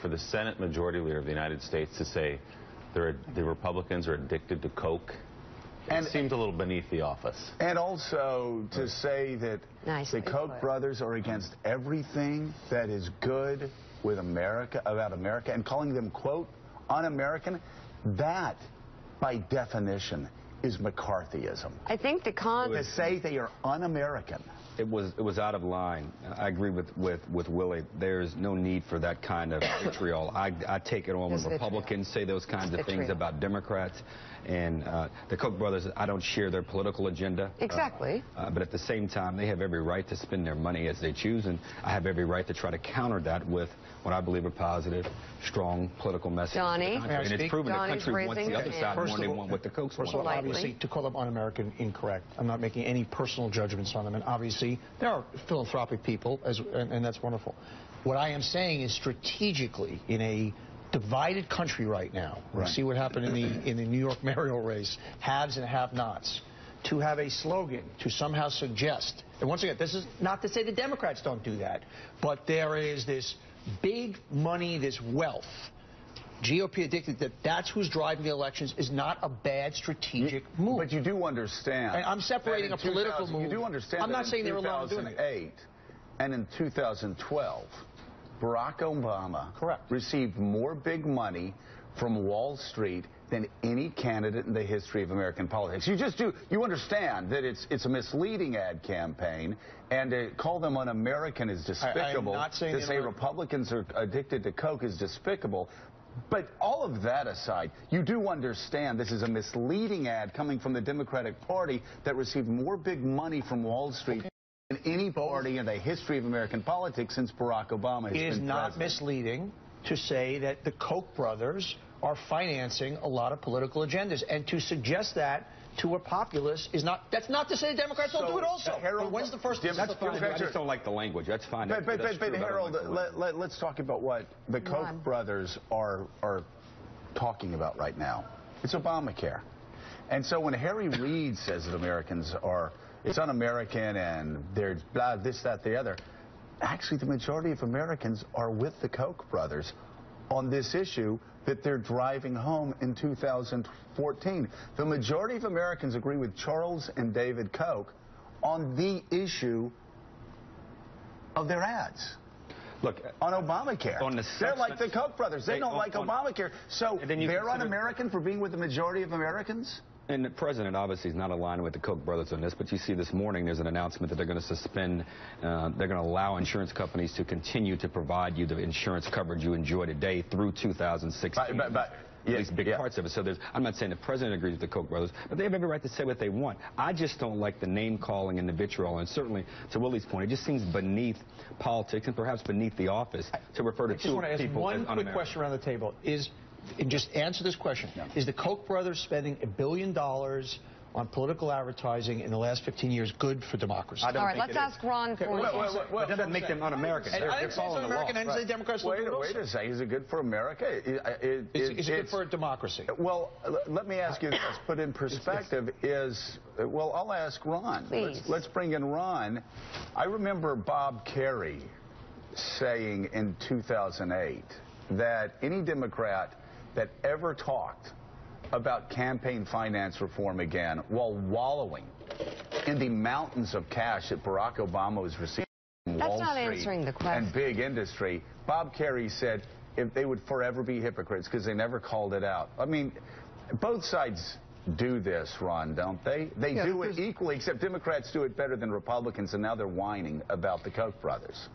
For the Senate Majority Leader of the United States to say the Republicans are addicted to Coke, it seems a little beneath the office. And also to say that the Koch brothers are against everything that is good with America, about America, and calling them, quote, un-American, that, by definition, is McCarthyism. I think to say they are un-American. It was out of line. I agree with Willie. There's no need for that kind of vitriol. I take it on when Republicans say those kinds of things about Democrats. And the Koch brothers, I don't share their political agenda. Exactly. But at the same time, they have every right to spend their money as they choose, and I have every right to try to counter that with what I believe are positive, strong political messages. Johnny, and it's proven the country wants the other side more than they want what the Kochs want. First of all, obviously, to call them un-American, incorrect. I'm not making any personal judgments on them, and obviously, there are philanthropic people, and that's wonderful. What I am saying is strategically, in a divided country right now, we see what happened in the New York mayoral race, haves and have-nots, to have a slogan to somehow suggest, and once again, this is not to say the Democrats don't do that, but there is this big money, this wealth, GOP addicted, that's who's driving the elections, is not a bad strategic move. But you do understand. And I'm separating a political move. You do understand. I'm not saying they were alone doing it. 2008 and in 2012, Barack Obama received more big money from Wall Street than any candidate in the history of American politics. You understand that it's a misleading ad campaign, and to call them un-American is despicable. To say Republicans are addicted to Coke is despicable. But all of that aside, you do understand this is a misleading ad coming from the Democratic Party that received more big money from Wall Street than any party in the history of American politics since Barack Obama has been president. It is not misleading to say that the Koch brothers are financing a lot of political agendas, and to suggest that to a populace is not. That's not to say the Democrats don't do it also. Harold, when's the first? That's fine. I just don't like the language. That's fine. But Harold, let's talk about what the Koch brothers are talking about right now. It's Obamacare, and so when Harry Reid says that Americans it's un-American and they're blah this, that, the other, actually the majority of Americans are with the Koch brothers on this issue that they're driving home in 2014. The majority of Americans agree with Charles and David Koch on the issue of their ads. Look, on Obamacare. They're like the Koch brothers. They don't like Obamacare. So they're un-American for being with the majority of Americans? And the president obviously is not aligned with the Koch brothers on this, but you see this morning there's an announcement that they're going to suspend, they're going to allow insurance companies to continue to provide you the insurance coverage you enjoy today through 2016. At least big parts of it. So I'm not saying the president agrees with the Koch brothers, but they have every right to say what they want. I just don't like the name calling and the vitriol, and certainly, to Willie's point, it just seems beneath politics and perhaps beneath the office to refer to two people as un-American. I just want to ask one quick question around the table. And just answer this question. Is the Koch brothers spending $1 billion on political advertising in the last 15 years good for democracy? All right, let's ask Ron. That doesn't make them un-American. I didn't say un-American. I didn't say Democrats don't do it also. Wait a second. Is it good for America? Is it good for democracy? Well, let me ask you this. Put in perspective well, I'll ask Ron. Please. Let's bring in Ron. I remember Bob Kerrey saying in 2008 that any Democrat that ever talked about campaign finance reform again while wallowing in the mountains of cash that Barack Obama was receiving from Wall Street answering the question. And big industry, Bob Kerrey said if they would forever be hypocrites because they never called it out. I mean, both sides do this, Ron, don't they? They do it equally, except Democrats do it better than Republicans, and now they're whining about the Koch brothers.